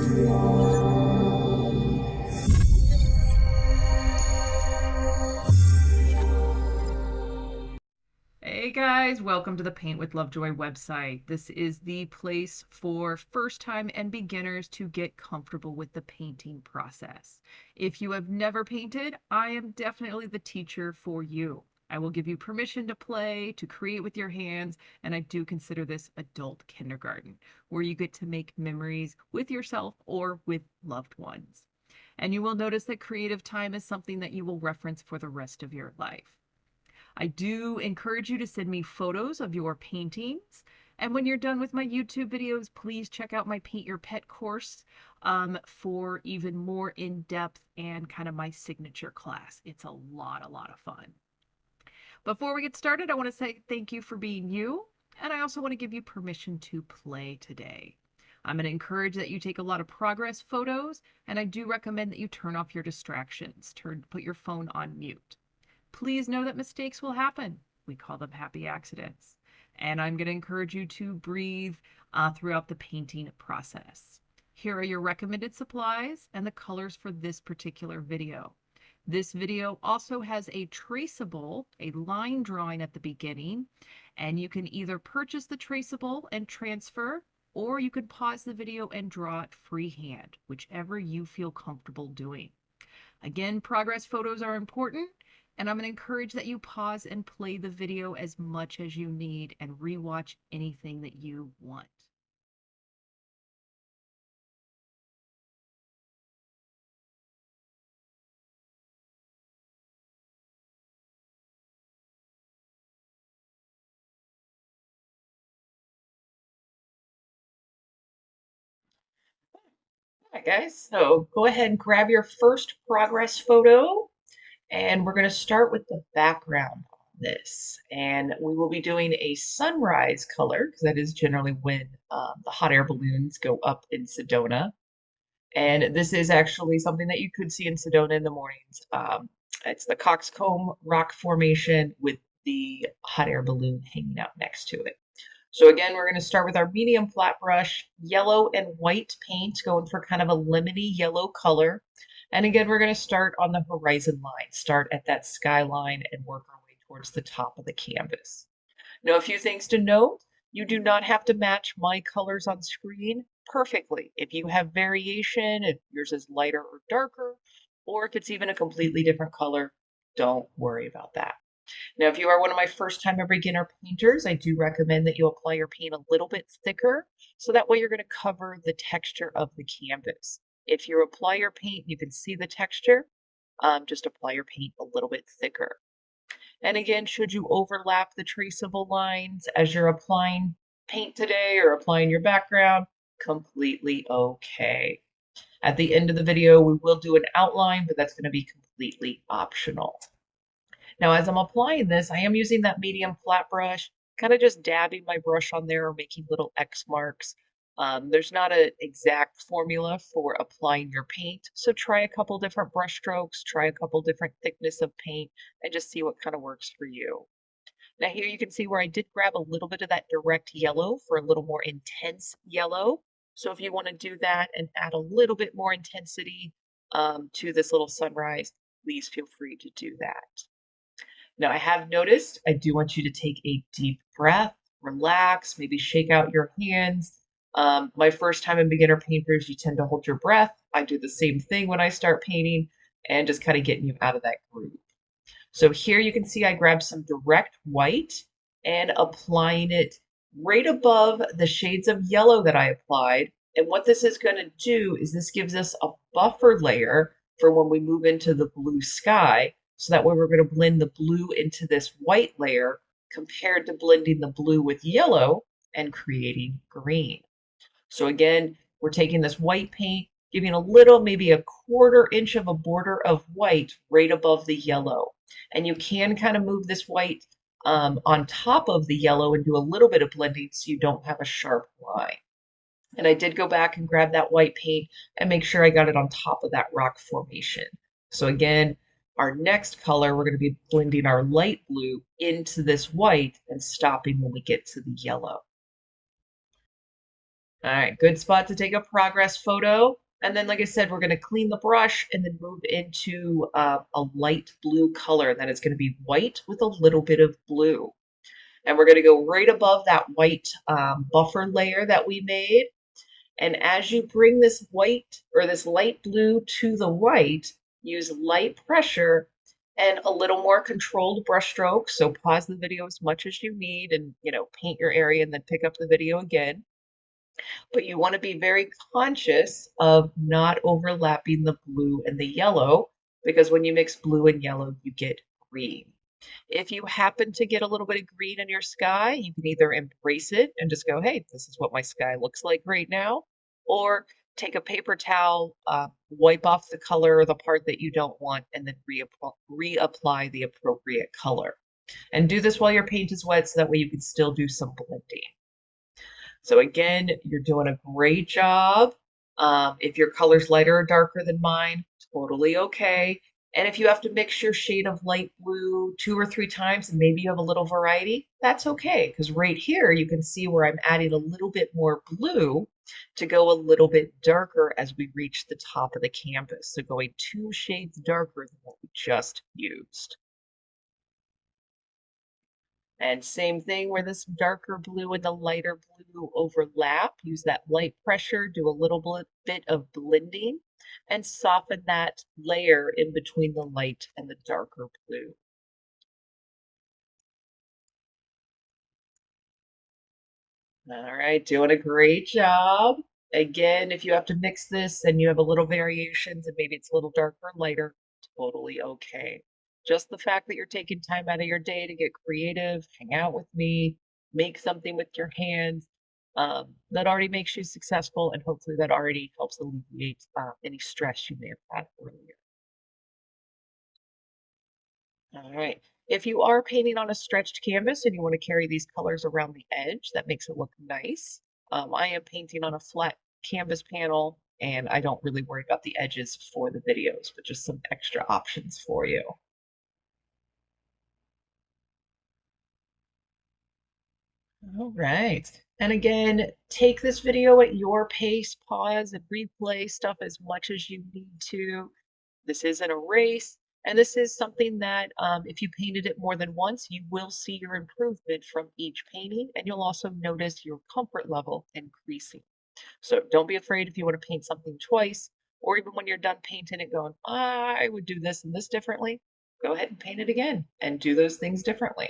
Hey guys, welcome to the Paint with Lovejoy website. This is the place for first-time and beginners to get comfortable with the painting process. If you have never painted, I am definitely the teacher for you. I will give you permission to play, to create with your hands, and I do consider this adult kindergarten, where you get to make memories with yourself or with loved ones. And you will notice that creative time is something that you will reference for the rest of your life. I do encourage you to send me photos of your paintings. And when you're done with my YouTube videos, please check out my Paint Your Pet course for even more in-depth and kind of my signature class. It's a lot of fun. Before we get started, I want to say thank you for being you. And I also want to give you permission to play today. I'm going to encourage that you take a lot of progress photos, and I do recommend that you turn off your distractions. Put your phone on mute. Please know that mistakes will happen. We call them happy accidents. And I'm going to encourage you to breathe throughout the painting process. Here are your recommended supplies and the colors for this particular video. This video also has a traceable, a line drawing at the beginning, and you can either purchase the traceable and transfer, or you can pause the video and draw it freehand, whichever you feel comfortable doing. Again, progress photos are important, and I'm going to encourage that you pause and play the video as much as you need and rewatch anything that you want. All right, guys, so go ahead and grab your first progress photo, and we're going to start with the background on this. And we will be doing a sunrise color, because that is generally when the hot air balloons go up in Sedona. And this is actually something that you could see in Sedona in the mornings. It's the Coxcomb Rock Formation with the hot air balloon hanging out next to it. So again, we're going to start with our medium flat brush, yellow and white paint, going for kind of a lemony yellow color. And again, we're going to start on the horizon line, start at that skyline and work our way towards the top of the canvas. Now, a few things to note. You do not have to match my colors on screen perfectly. If you have variation, if yours is lighter or darker, or if it's even a completely different color, don't worry about that. Now, if you are one of my first-time beginner painters, I do recommend that you apply your paint a little bit thicker, so that way you're going to cover the texture of the canvas. If you apply your paint, you can see the texture, just apply your paint a little bit thicker. And again, should you overlap the traceable lines as you're applying paint today or applying your background, completely okay. At the end of the video, we will do an outline, but that's going to be completely optional. Now, as I'm applying this, I am using that medium flat brush, kind of just dabbing my brush on there or making little X marks. There's not an exact formula for applying your paint, so try a couple different brush strokes, try a couple different thickness of paint, and just see what kind of works for you. Now here you can see where I did grab a little bit of that direct yellow for a little more intense yellow. So if you want to do that and add a little bit more intensity to this little sunrise, please feel free to do that. Now, I have noticed I do want you to take a deep breath, relax, maybe shake out your hands. My first time in beginner painters, you tend to hold your breath. I do the same thing when I start painting and just kind of getting you out of that groove. So here you can see I grabbed some direct white and applying it right above the shades of yellow that I applied. And what this is going to do is this gives us a buffer layer for when we move into the blue sky. So that way we're going to blend the blue into this white layer compared to blending the blue with yellow and creating green. So again, we're taking this white paint, giving a little, maybe a 1/4 inch of a border of white right above the yellow. And you can kind of move this white on top of the yellow and do a little bit of blending so you don't have a sharp line. And I did go back and grab that white paint and make sure I got it on top of that rock formation. So again, our next color, we're going to be blending our light blue into this white and stopping when we get to the yellow. All right, good spot to take a progress photo. And then, like I said, we're going to clean the brush and then move into a light blue color. That is going to be white with a little bit of blue. And we're going to go right above that white buffer layer that we made. And as you bring this white or this light blue to the white, use light pressure and a little more controlled brush stroke. So pause the video as much as you need and, paint your area and then pick up the video again. But you want to be very conscious of not overlapping the blue and the yellow because when you mix blue and yellow, you get green. If you happen to get a little bit of green in your sky, you can either embrace it and just go, hey, this is what my sky looks like right now, or take a paper towel, wipe off the color or the part that you don't want, and then reapply the appropriate color. And do this while your paint is wet so that way you can still do some blending. So again, you're doing a great job. If your color's lighter or darker than mine, totally okay. And if you have to mix your shade of light blue 2 or 3 times and maybe you have a little variety, that's okay. Because right here, you can see where I'm adding a little bit more blue to go a little bit darker as we reach the top of the canvas. So going 2 shades darker than what we just used. And same thing where this darker blue and the lighter blue overlap. Use that light pressure, do a little bit of blending, and soften that layer in between the light and the darker blue. All right, doing a great job. Again, if you have to mix this and you have a little variations and maybe it's a little darker or lighter, totally okay. Just the fact that you're taking time out of your day to get creative, hang out with me, make something with your hands, that already makes you successful and hopefully that already helps alleviate any stress you may have had earlier. All right. If you are painting on a stretched canvas and you want to carry these colors around the edge, that makes it look nice. I am painting on a flat canvas panel and I don't really worry about the edges for the videos, but just some extra options for you. All right. And again, take this video at your pace, pause and replay stuff as much as you need to. This isn't a race. And this is something that if you painted it more than once, you will see your improvement from each painting. And you'll also notice your comfort level increasing. So don't be afraid if you want to paint something twice, or even when you're done painting it going, I would do this and this differently. Go ahead and paint it again and do those things differently.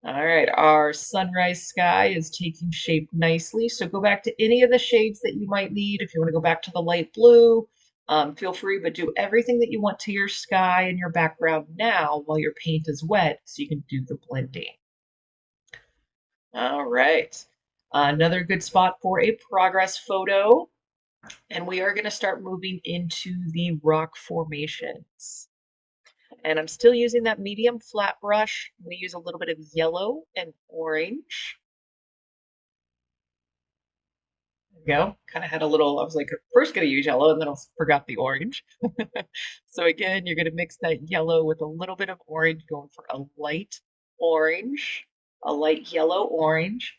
All right, our sunrise sky is taking shape nicely. So go back to any of the shades that you might need. If you want to go back to the light blue, feel free, but do everything that you want to your sky and your background now while your paint is wet so you can do the blending. All right, another good spot for a progress photo. And we are going to start moving into the rock formations. And I'm still using that medium flat brush. I'm going to use a little bit of yellow and orange. There we go. Kind of had a little, I was like, first going to use yellow and then I forgot the orange. So again, you're going to mix that yellow with a little bit of orange, going for a light orange, a light yellow orange.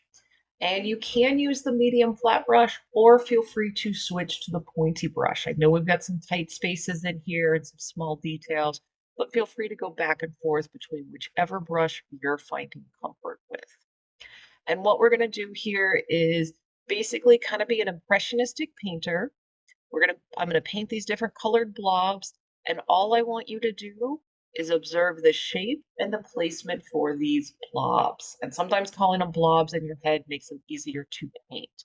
And you can use the medium flat brush or feel free to switch to the pointy brush. I know we've got some tight spaces in here and some small details, but feel free to go back and forth between whichever brush you're finding comfort with. And what we're going to do here is basically kind of be an impressionistic painter. I'm going to paint these different colored blobs, and all I want you to do is observe the shape and the placement for these blobs. And sometimes calling them blobs in your head makes them easier to paint.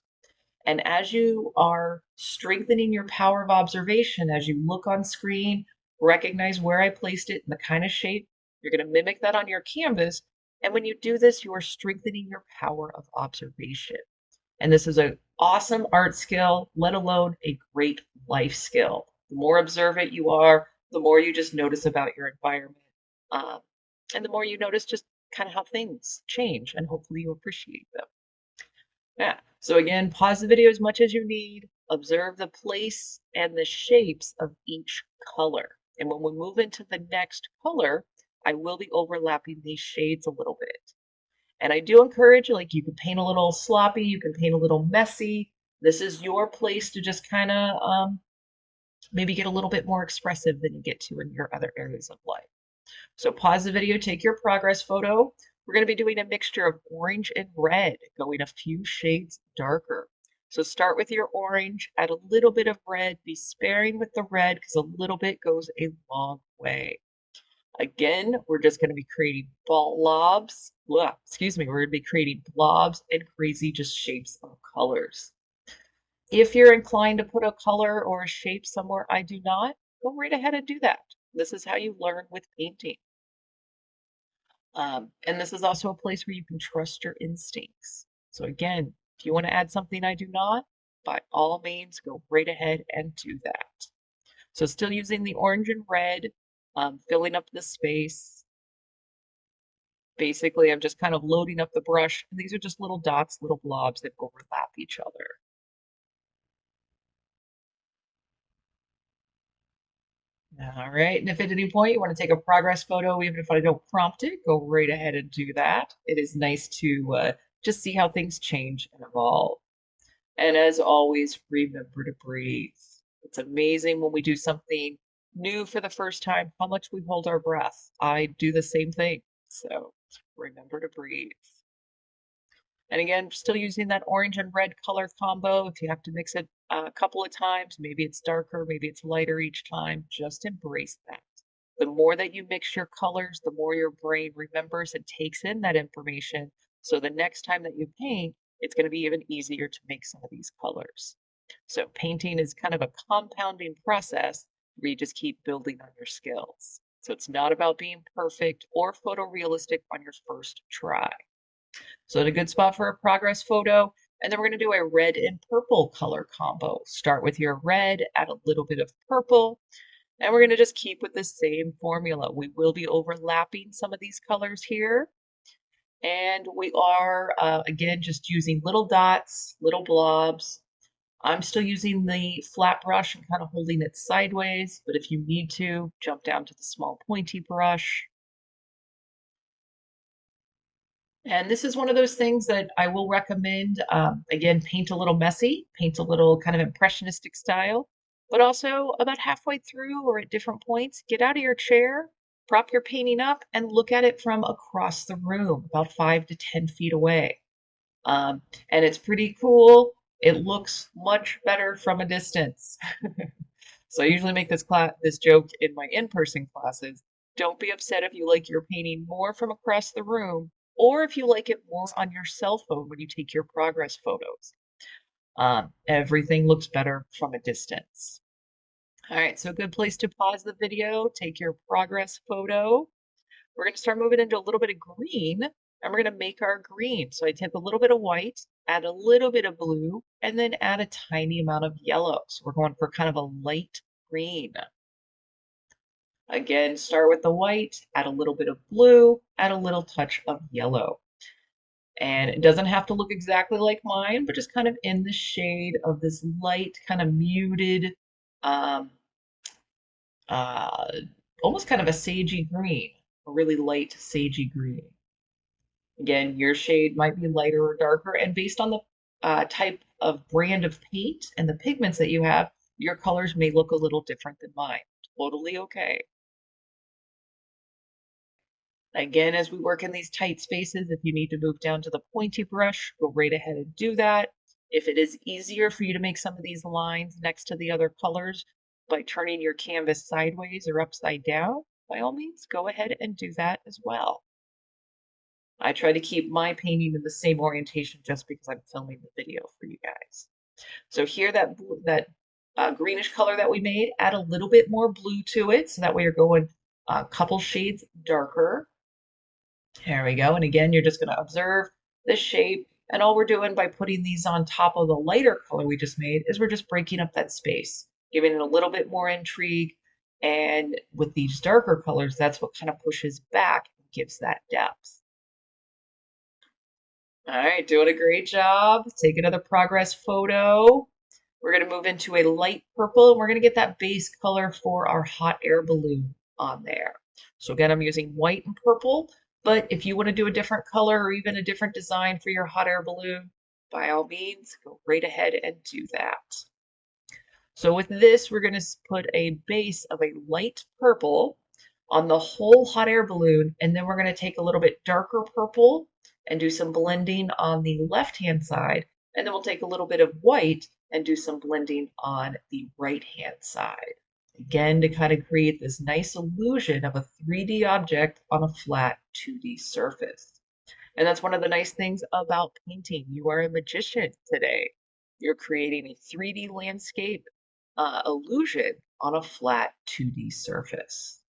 And as you are strengthening your power of observation, as you look on screen, recognize where I placed it and the kind of shape, you're going to mimic that on your canvas. And when you do this, you are strengthening your power of observation. And this is an awesome art skill, let alone a great life skill. The more observant you are, the more you just notice about your environment. Um, and the more you notice just kind of how things change, and hopefully you appreciate them. Yeah. So again, pause the video as much as you need. Observe the place and the shapes of each color. And when we move into the next color, I will be overlapping these shades a little bit. And I do encourage, like, you can paint a little sloppy, you can paint a little messy. This is your place to just kind of maybe get a little bit more expressive than you get to in your other areas of life. So pause the video, take your progress photo. We're going to be doing a mixture of orange and red, going a few shades darker. So start with your orange, add a little bit of red, be sparing with the red because a little bit goes a long way. Again, we're just going to be creating blobs. Excuse me, we're going to be creating blobs and crazy just shapes of colors. If you're inclined to put a color or a shape somewhere I do not, go right ahead and do that. This is how you learn with painting. And this is also a place where you can trust your instincts. So again, if you want to add something I do not, by all means, go right ahead and do that. So still using the orange and red, filling up the space. Basically, I'm just kind of loading up the brush, and these are just little dots, little blobs that overlap each other. All right, and if at any point you want to take a progress photo, even if I don't prompt it, go right ahead and do that. It is nice to just see how things change and evolve. And as always, remember to breathe. It's amazing when we do something new for the first time, how much we hold our breath. I do the same thing. So remember to breathe. And again, still using that orange and red color combo. If you have to mix it a couple of times, maybe it's darker, maybe it's lighter each time, just embrace that. The more that you mix your colors, the more your brain remembers and takes in that information. So the next time that you paint, it's going to be even easier to make some of these colors. So painting is kind of a compounding process where you just keep building on your skills. So it's not about being perfect or photorealistic on your first try. So in a good spot for a progress photo. And then we're going to do a red and purple color combo. Start with your red, add a little bit of purple, and we're going to just keep with the same formula. We will be overlapping some of these colors here. And we are, again, just using little dots, little blobs. I'm still using the flat brush and kind of holding it sideways, but if you need to, jump down to the small pointy brush. And this is one of those things that I will recommend. Again, paint a little messy, paint a little kind of impressionistic style, but also about halfway through or at different points, get out of your chair, prop your painting up, and look at it from across the room, about 5 to 10 feet away. Um, and it's pretty cool. It looks much better from a distance. So I usually make this joke in my in-person classes. Don't be upset if you like your painting more from across the room, or if you like it more on your cell phone when you take your progress photos. Everything looks better from a distance. All right, so a good place to pause the video, take your progress photo. We're going to start moving into a little bit of green, and we're going to make our green. So I take a little bit of white, add a little bit of blue, and then add a tiny amount of yellow. So we're going for kind of a light green. Again, start with the white, add a little bit of blue, add a little touch of yellow. And it doesn't have to look exactly like mine, but just kind of in the shade of this light, kind of muted, um, uh, almost kind of a sagey green, a really light sagey green. Again, your shade might be lighter or darker, and based on the type of brand of paint and the pigments that you have, your colors may look a little different than mine. Totally okay. Again, as we work in these tight spaces, if you need to move down to the pointy brush, go right ahead and do that. If it is easier for you to make some of these lines next to the other colors by turning your canvas sideways or upside down, by all means, go ahead and do that as well. I try to keep my painting in the same orientation just because I'm filming the video for you guys. So here, that greenish color that we made, add a little bit more blue to it, so that way you're going a couple shades darker. There we go. And again, you're just going to observe the shape. And all we're doing by putting these on top of the lighter color we just made is we're just breaking up that space, giving it a little bit more intrigue. And with these darker colors, that's what kind of pushes back and gives that depth. All right, doing a great job. Take another progress photo. We're going to move into a light purple, and we're going to get that base color for our hot air balloon on there. So again, I'm using white and purple. But if you want to do a different color or even a different design for your hot air balloon, by all means, go right ahead and do that. So with this, we're going to put a base of a light purple on the whole hot air balloon, and then we're going to take a little bit darker purple and do some blending on the left-hand side, and then we'll take a little bit of white and do some blending on the right-hand side. Again, to kind of create this nice illusion of a 3D object on a flat 2D surface. And that's one of the nice things about painting. You are a magician today. You're creating a 3D landscape illusion on a flat 2D surface.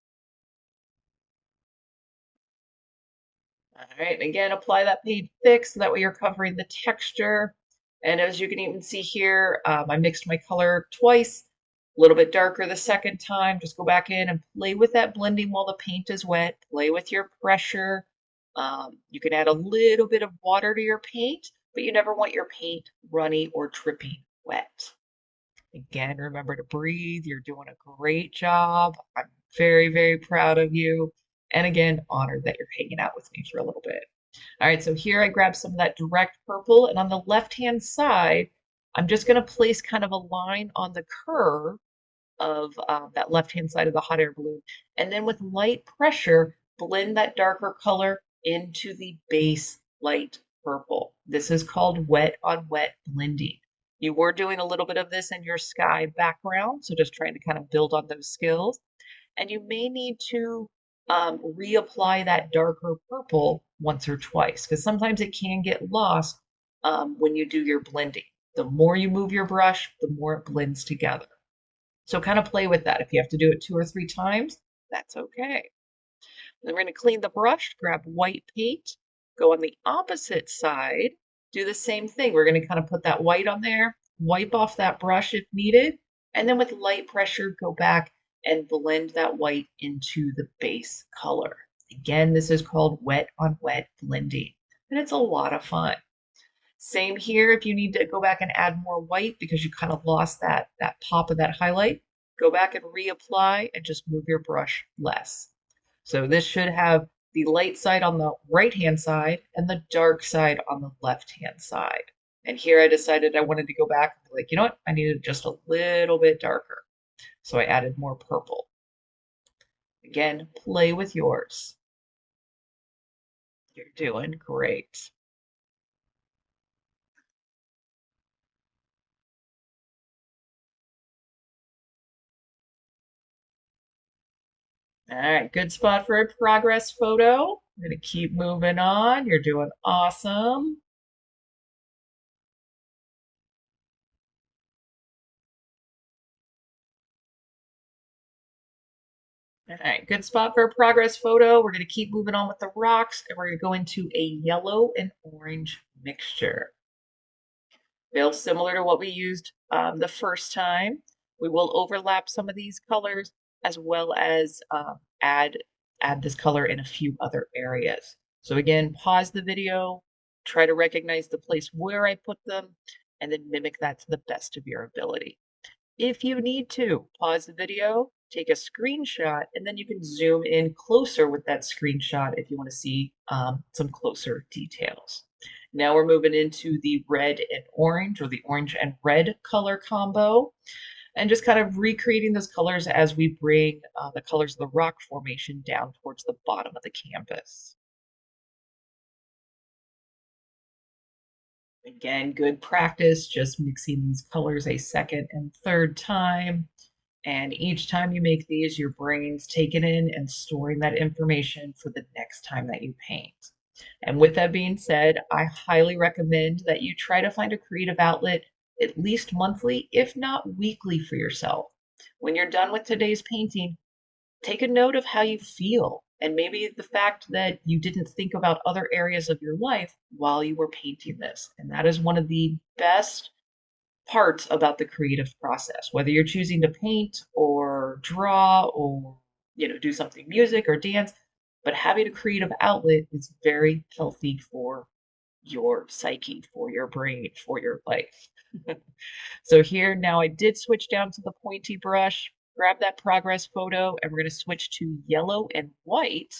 All right, again, apply that paint thick so that way you're covering the texture. And as you can even see here, I mixed my color twice, a little bit darker the second time. Just go back in and play with that blending while the paint is wet. Play with your pressure. You can add a little bit of water to your paint, but you never want your paint runny or dripping wet. Again, remember to breathe. You're doing a great job. I'm very, very proud of you. And again, honored that you're hanging out with me for a little bit. All right, so here I grabbed some of that direct purple, and on the left-hand side, I'm just going to place kind of a line on the curve of that left-hand side of the hot air balloon. And then with light pressure, blend that darker color into the base light purple. This is called wet on wet blending. You were doing a little bit of this in your sky background, so just trying to kind of build on those skills. And you may need to reapply that darker purple once or twice, because sometimes it can get lost when you do your blending. The more you move your brush, the more it blends together. So kind of play with that. If you have to do it 2 or 3 times, that's okay. Then we're going to clean the brush, grab white paint, go on the opposite side, do the same thing. We're going to kind of put that white on there, wipe off that brush if needed, and then with light pressure, go back and blend that white into the base color. Again, this is called wet on wet blending, and it's a lot of fun. Same here, if you need to go back and add more white because you kind of lost that pop of that highlight, go back and reapply and just move your brush less. So this should have the light side on the right-hand side and the dark side on the left-hand side. And here I decided I wanted to go back and be like, you know what? I needed just a little bit darker. So I added more purple. Again, play with yours. You're doing great. All right, good spot for a progress photo. I'm going to keep moving on. You're doing awesome. All right, good spot for a progress photo. We're going to keep moving on with the rocks, and we're going to go into a yellow and orange mixture. Feel similar to what we used the first time. We will overlap some of these colors as well as add this color in a few other areas. So again, pause the video, try to recognize the place where I put them, and then mimic that to the best of your ability. If you need to, pause the video, take a screenshot, and then you can zoom in closer with that screenshot if you want to see some closer details. Now we're moving into the red and orange, or the orange and red color combo, and just kind of recreating those colors as we bring the colors of the rock formation down towards the bottom of the canvas. Again, good practice, just mixing these colors a second and third time. And each time you make these, your brain's taking in and storing that information for the next time that you paint. And with that being said, I highly recommend that you try to find a creative outlet at least monthly, if not weekly, for yourself. When you're done with today's painting, take a note of how you feel and maybe the fact that you didn't think about other areas of your life while you were painting this. And that is one of the best parts about the creative process, whether you're choosing to paint or draw or do something music or dance, but having a creative outlet is very healthy for your psyche, for your brain, for your life. So here now I did switch down to the pointy brush, grab that progress photo, and we're going to switch to yellow and white.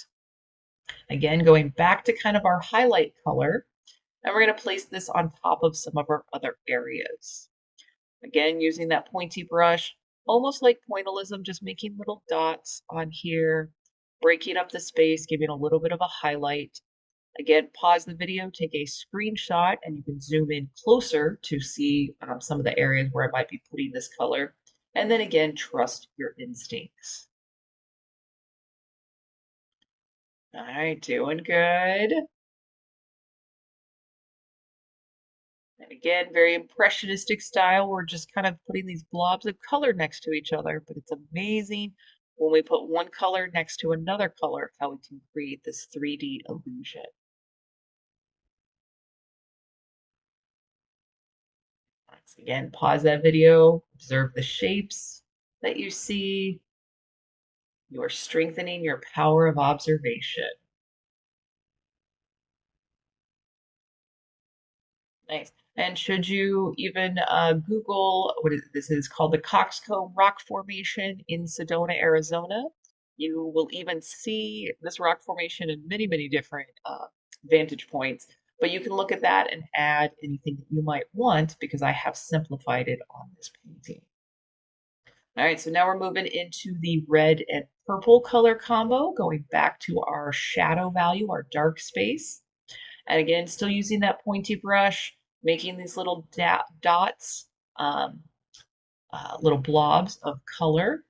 Again, going back to kind of our highlight color, and we're going to place this on top of some of our other areas. Again, using that pointy brush, almost like pointillism, just making little dots on here, breaking up the space, giving a little bit of a highlight. Again, pause the video, take a screenshot, and you can zoom in closer to see some of the areas where I might be putting this color. And then again, trust your instincts. All right, doing good. And again, very impressionistic style. We're just kind of putting these blobs of color next to each other, but it's amazing when we put one color next to another color, how we can create this 3D illusion. Once again, pause that video, observe the shapes that you see. You are strengthening your power of observation. Nice. And should you even Google this is called the Coxcomb Rock Formation in Sedona, Arizona, you will even see this rock formation in many, many different vantage points. But you can look at that and add anything that you might want because I have simplified it on this painting. All right, so now we're moving into the red and purple color combo, going back to our shadow value, our dark space. And again, still using that pointy brush, making these little dots, um, little blobs of color.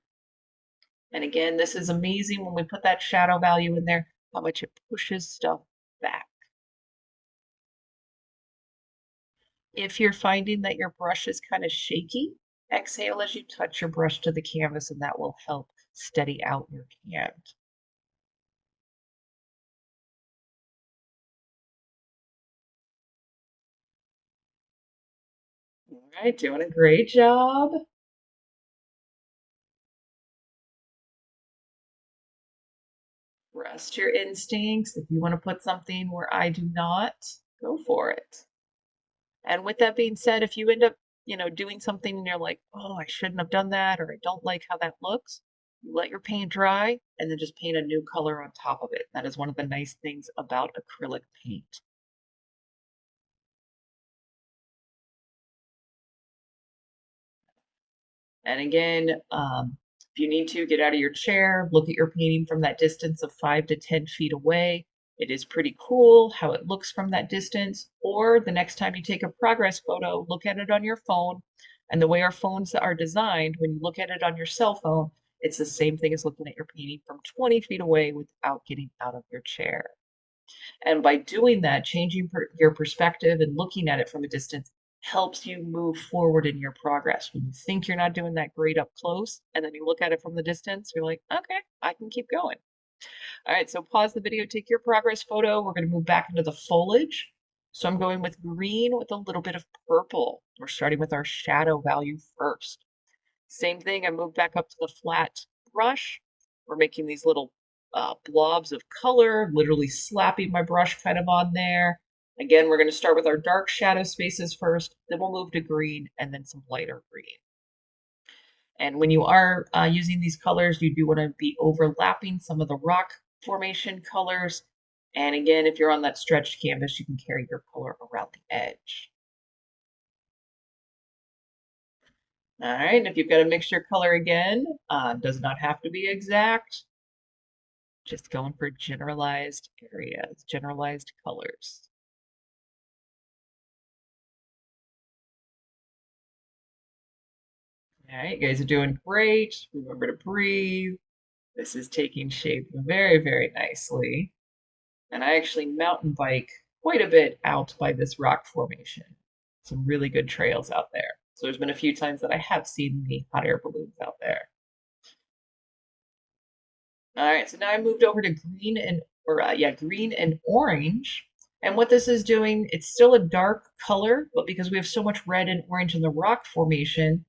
And again, this is amazing when we put that shadow value in there, how much it pushes stuff back. If you're finding that your brush is kind of shaky, exhale as you touch your brush to the canvas, and that will help steady out your hand. All right, doing a great job. Trust your instincts. If you want to put something where I do not, go for it. And with that being said, if you end up, doing something and you're like, oh, I shouldn't have done that, or I don't like how that looks, you let your paint dry and then just paint a new color on top of it. That is one of the nice things about acrylic paint. And again, if you need to get out of your chair, look at your painting from that distance of 5 to 10 feet away. It is pretty cool how it looks from that distance. Or the next time you take a progress photo, look at it on your phone. And the way our phones are designed, when you look at it on your cell phone, it's the same thing as looking at your painting from 20 feet away without getting out of your chair. And by doing that, changing your perspective and looking at it from a distance helps you move forward in your progress. When you think you're not doing that great up close, and then you look at it from the distance, you're like, okay, I can keep going. All right, so pause the video, take your progress photo. We're going to move back into the foliage. So I'm going with green with a little bit of purple. We're starting with our shadow value first. Same thing, I move back up to the flat brush. We're making these little blobs of color, literally slapping my brush kind of on there. Again, we're going to start with our dark shadow spaces first, then we'll move to green and then some lighter green. And when you are using these colors, you do want to be overlapping some of the rock formation colors. And again, if you're on that stretched canvas, you can carry your color around the edge. All right, and if you've got a mixture color again, does not have to be exact. Just going for generalized areas, generalized colors. All right, you guys are doing great. Remember to breathe. This is taking shape very, very nicely. And I actually mountain bike quite a bit out by this rock formation. Some really good trails out there. So there's been a few times that I have seen the hot air balloons out there. All right, so now I moved over to green and orange. And what this is doing, it's still a dark color, but because we have so much red and orange in the rock formation,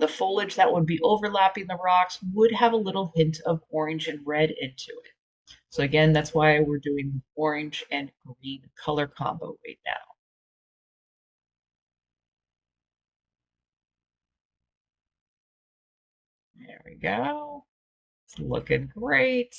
the foliage that would be overlapping the rocks would have a little hint of orange and red into it. So again, that's why we're doing orange and green color combo right now. There we go. It's looking great.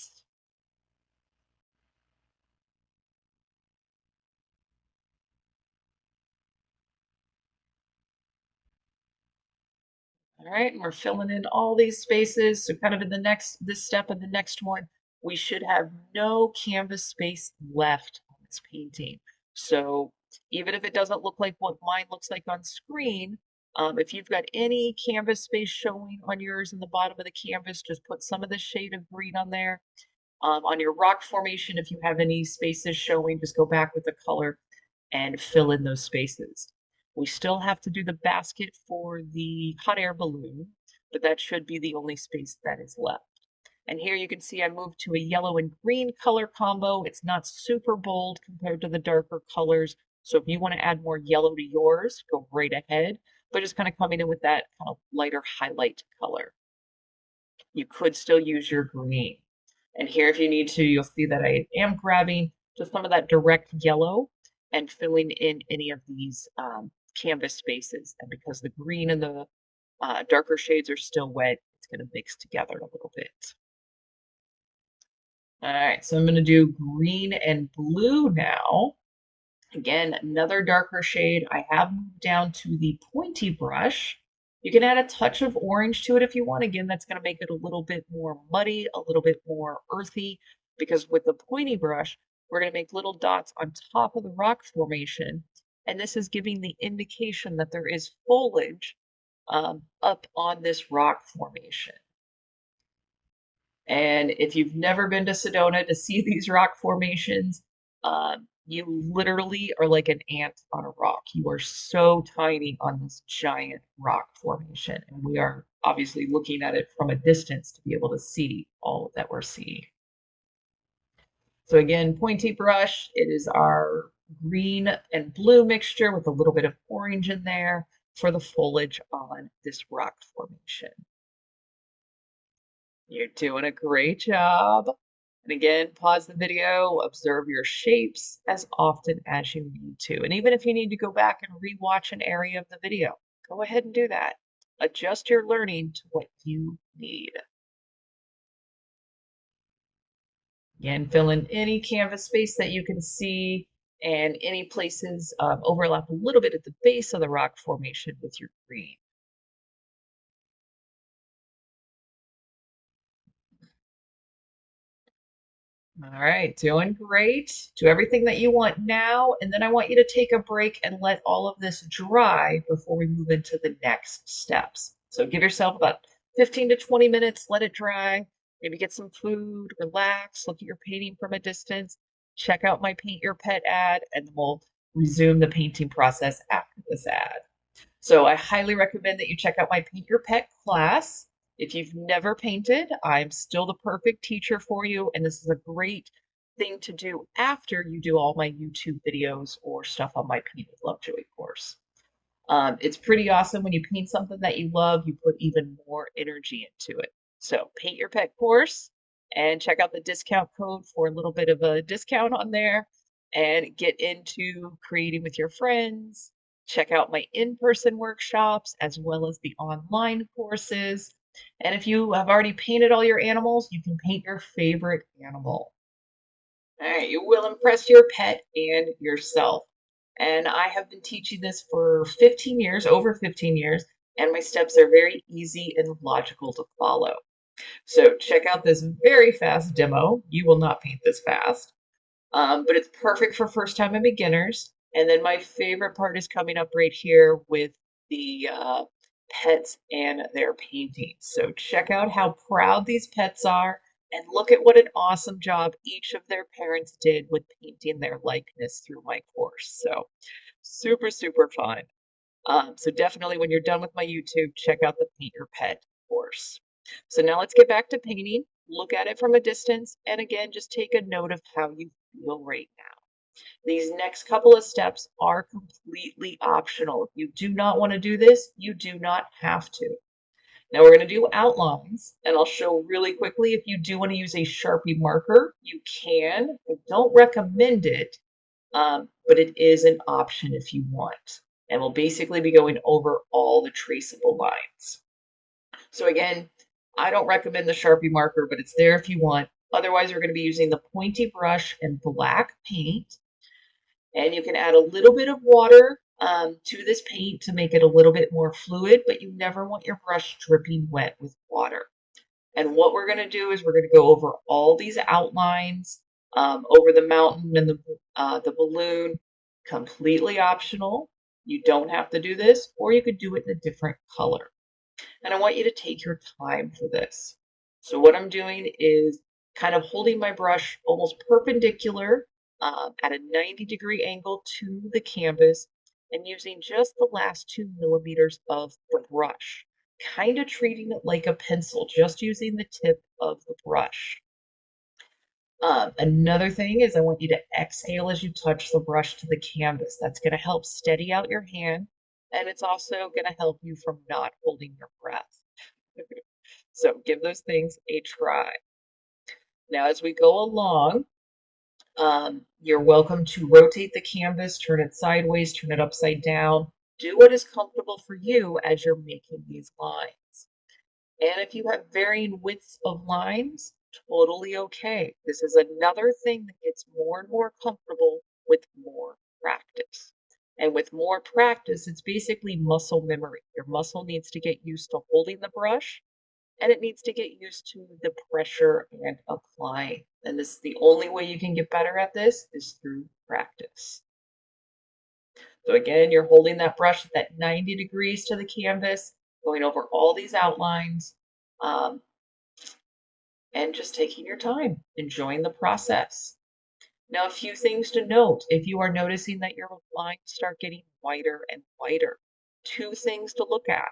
All right, and we're filling in all these spaces. So kind of in this step and the next one, we should have no canvas space left on this painting. So even if it doesn't look like what mine looks like on screen, if you've got any canvas space showing on yours in the bottom of the canvas, just put some of the shade of green on there. On your rock formation, if you have any spaces showing, just go back with the color and fill in those spaces. We still have to do the basket for the hot air balloon, but that should be the only space that is left. And here you can see I moved to a yellow and green color combo. It's not super bold compared to the darker colors. So if you want to add more yellow to yours, go right ahead, but just kind of coming in with that kind of lighter highlight color. You could still use your green. And here, if you need to, you'll see that I am grabbing just some of that direct yellow and filling in any of these canvas spaces. And because the green and the darker shades are still wet, it's going to mix together a little bit. All right, so I'm going to do green and blue now. Again, another darker shade. I have moved down to the pointy brush. You can add a touch of orange to it if you want. Again, that's going to make it a little bit more muddy, a little bit more earthy, because with the pointy brush, we're going to make little dots on top of the rock formation. And this is giving the indication that there is foliage up on this rock formation. And if you've never been to Sedona to see these rock formations, you literally are like an ant on a rock. You are so tiny on this giant rock formation. And we are obviously looking at it from a distance to be able to see all that we're seeing. So again, pointy brush, it is our green and blue mixture with a little bit of orange in there for the foliage on this rock formation. You're doing a great job. And again, pause the video, observe your shapes as often as you need to. And even if you need to go back and rewatch an area of the video, go ahead and do that. Adjust your learning to what you need. Again, fill in any canvas space that you can see and any places overlap a little bit at the base of the rock formation with your green. All right, doing great. Do everything that you want now, and then I want you to take a break and let all of this dry before we move into the next steps. So give yourself about 15 to 20 minutes, let it dry, maybe get some food, relax, look at your painting from a distance, check out my Paint Your Pet ad, and then we'll resume the painting process after this ad. So I highly recommend that you check out my Paint Your Pet class. If you've never painted, I'm still the perfect teacher for you, and this is a great thing to do after you do all my YouTube videos or stuff on my Paint with Lovejoy course. It's pretty awesome when you paint something that you love, you put even more energy into it. So Paint Your Pet course and check out the discount code for a little bit of a discount on there and get into creating with your friends. Check out my in-person workshops as well as the online courses. And if you have already painted all your animals, you can paint your favorite animal. All right, you will impress your pet and yourself. And I have been teaching this for 15 years, over 15 years, and my steps are very easy and logical to follow. So check out this very fast demo. You will not paint this fast, but it's perfect for first time and beginners. And then my favorite part is coming up right here with the pets and their paintings. So check out how proud these pets are and look at what an awesome job each of their parents did with painting their likeness through my course. So super, super fun. So definitely when you're done with my YouTube, check out the Paint Your Pet course. So now let's get back to painting. Look at it from a distance. And again, just take a note of how you feel right now. These next couple of steps are completely optional. If you do not want to do this, you do not have to. Now we're going to do outlines, and I'll show really quickly. If you do want to use a Sharpie marker, you can. I don't recommend it, but it is an option if you want. And we'll basically be going over all the traceable lines. So again, I don't recommend the Sharpie marker, but it's there if you want. Otherwise, we're going to be using the pointy brush and black paint. And you can add a little bit of water to this paint to make it a little bit more fluid, but you never want your brush dripping wet with water. And what we're going to do is we're going to go over all these outlines, over the mountain and the balloon, completely optional. You don't have to do this, or you could do it in a different color. And I want you to take your time for this. So what I'm doing is kind of holding my brush almost perpendicular at a 90-degree angle to the canvas and using just the last 2 millimeters of the brush, kind of treating it like a pencil, just using the tip of the brush. Another thing is I want you to exhale as you touch the brush to the canvas. That's going to help steady out your hand, and it's also going to help you from not holding your breath. So give those things a try. Now, as we go along, you're welcome to rotate the canvas, turn it sideways, turn it upside down. Do what is comfortable for you as you're making these lines. And if you have varying widths of lines, totally okay. This is another thing that gets more and more comfortable with more practice. And with more practice, it's basically muscle memory. Your muscle needs to get used to holding the brush and it needs to get used to the pressure and applying. And this is the only way you can get better at this is through practice. So again, you're holding that brush at that 90 degrees to the canvas, going over all these outlines, um, and just taking your time, enjoying the process. Now, a few things to note. If you are noticing that your lines start getting whiter and whiter, two things to look at.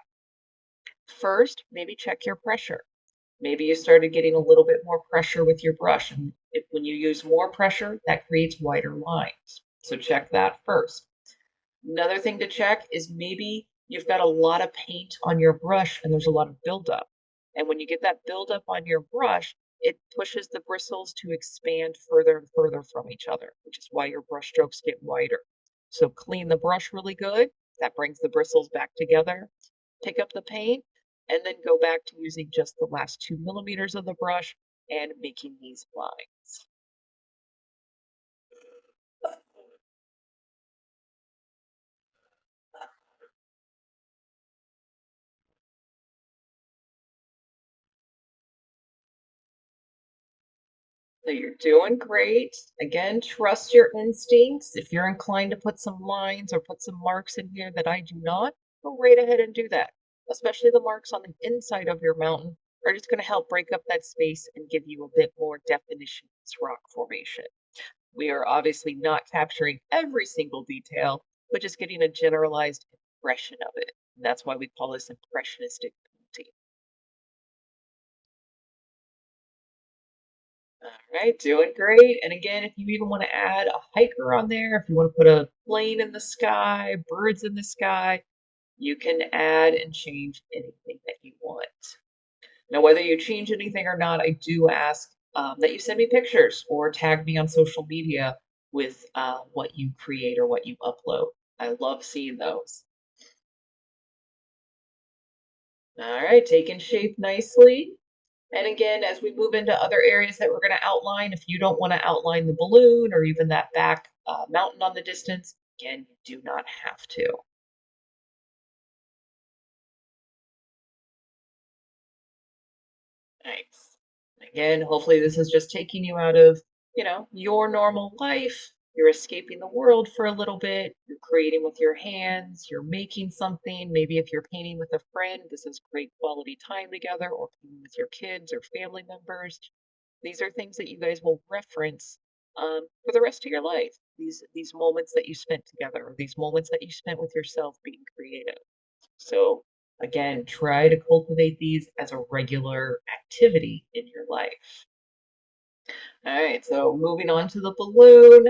First, maybe check your pressure. Maybe you started getting a little bit more pressure with your brush, and when you use more pressure, that creates wider lines. So check that first. Another thing to check is maybe you've got a lot of paint on your brush and there's a lot of buildup. And when you get that buildup on your brush, it pushes the bristles to expand further and further from each other, which is why your brush strokes get wider. So clean the brush really good. That brings the bristles back together. Pick up the paint and then go back to using just the last 2 millimeters of the brush and making these lines. So you're doing great. Again, trust your instincts. If you're inclined to put some lines or put some marks in here that I do not, go right ahead and do that. Especially the marks on the inside of your mountain are just going to help break up that space and give you a bit more definition in this rock formation. We are obviously not capturing every single detail, but just getting a generalized impression of it. And that's why we call this impressionistic painting. All right, doing great. And again, if you even want to add a hiker on there, if you want to put a plane in the sky, birds in the sky, you can add and change anything that you want. Now, whether you change anything or not, I do ask that you send me pictures or tag me on social media with what you create or what you upload. I love seeing those. All right, taking shape nicely. And again, as we move into other areas that we're going to outline, if you don't want to outline the balloon or even that back mountain on the distance, again, you do not have to. Nice. Again, hopefully this is just taking you out of, your normal life. You're escaping the world for a little bit. You're creating with your hands. You're making something. Maybe if you're painting with a friend, this is great quality time together, or painting with your kids or family members. These are things that you guys will reference for the rest of your life. These moments that you spent together, or these moments that you spent with yourself being creative. So again, try to cultivate these as a regular activity in your life. All right, so moving on to the balloon.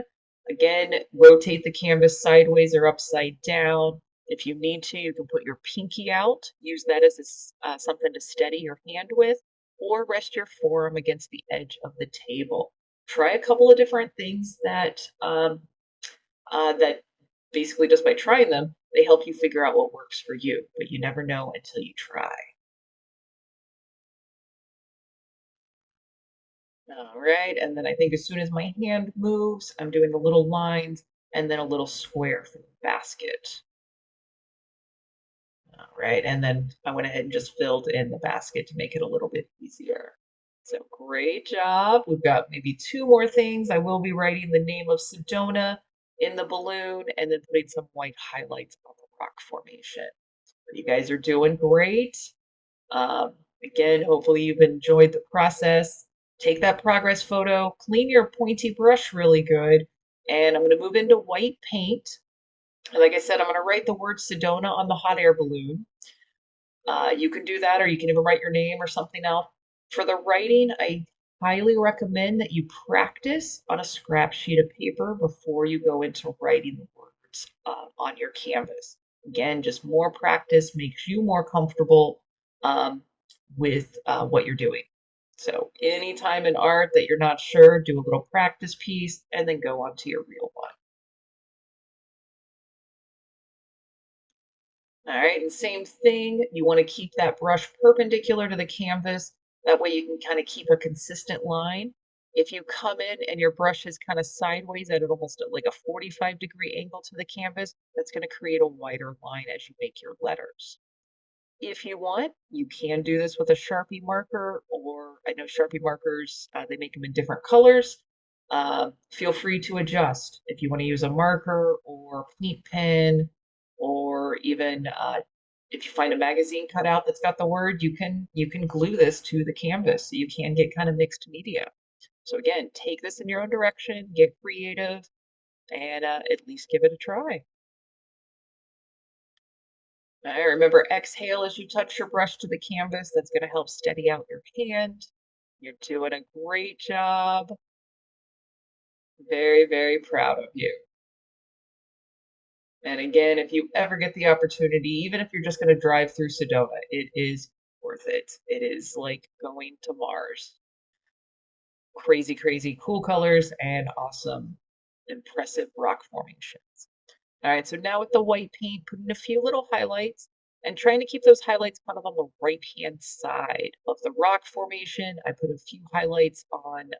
Again, rotate the canvas sideways or upside down. If you need to, you can put your pinky out, use that as something to steady your hand with, or rest your forearm against the edge of the table. Try a couple of different things that basically just by trying them, they help you figure out what works for you, but you never know until you try. All right, and then I think as soon as my hand moves, I'm doing the little lines and then a little square for the basket. All right, and then I went ahead and just filled in the basket to make it a little bit easier. So great job. We've got maybe two more things. I will be writing the name of Sedona in the balloon and then putting some white highlights on the rock formation. You guys are doing great. Um, Again, hopefully you've enjoyed the process. Take that progress photo, clean your pointy brush really good, and I'm going to move into white paint. And like I said, I'm going to write the word Sedona on the hot air balloon. You can do that, or you can even write your name or something else. For the writing, I highly recommend that you practice on a scrap sheet of paper before you go into writing the words on your canvas. Again, just more practice makes you more comfortable um, with what you're doing. So, anytime in art that you're not sure, do a little practice piece and then go on to your real one. All right, and same thing, you want to keep that brush perpendicular to the canvas. That way you can kind of keep a consistent line. If you come in and your brush is kind of sideways at almost like a 45-degree angle to the canvas, that's going to create a wider line as you make your letters. If you want, you can do this with a Sharpie marker, or I know Sharpie markers, they make them in different colors. Feel free to adjust if you want to use a marker or paint pen, or even if you find a magazine cutout that's got the word, you can glue this to the canvas, so you can get kind of mixed media. So again, take this in your own direction, get creative, and at least give it a try. I remember exhale as you touch your brush to the canvas. That's going to help steady out your hand. You're doing a great job. Very, very proud of you. And again, if you ever get the opportunity, even if you're just going to drive through Sedona, it is worth it. It is like going to Mars. Crazy, crazy cool colors and awesome, impressive rock formations. All right, so now with the white paint, put in a few little highlights and trying to keep those highlights kind of on the right-hand side of the rock formation. I put a few highlights on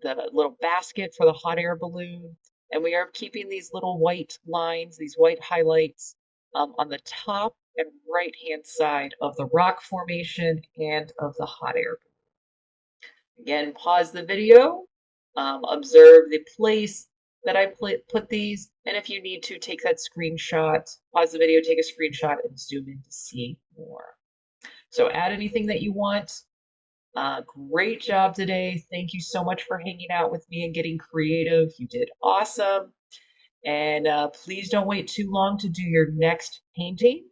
the little basket for the hot air balloon. And we are keeping these little white lines, these white highlights on the top and right-hand side of the rock formation and of the hot air. Again, pause the video, observe the place that I put these, and if you need to, take that screenshot, pause the video, take a screenshot, and zoom in to see more. So add anything that you want. Great job today. Thank you so much for hanging out with me and getting creative. You did awesome. And please don't wait too long to do your next painting.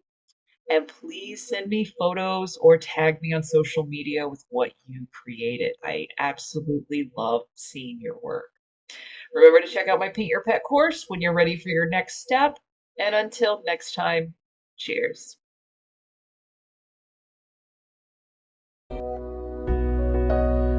And please send me photos or tag me on social media with what you created. I absolutely love seeing your work. Remember to check out my Paint Your Pet course when you're ready for your next step. And until next time, cheers.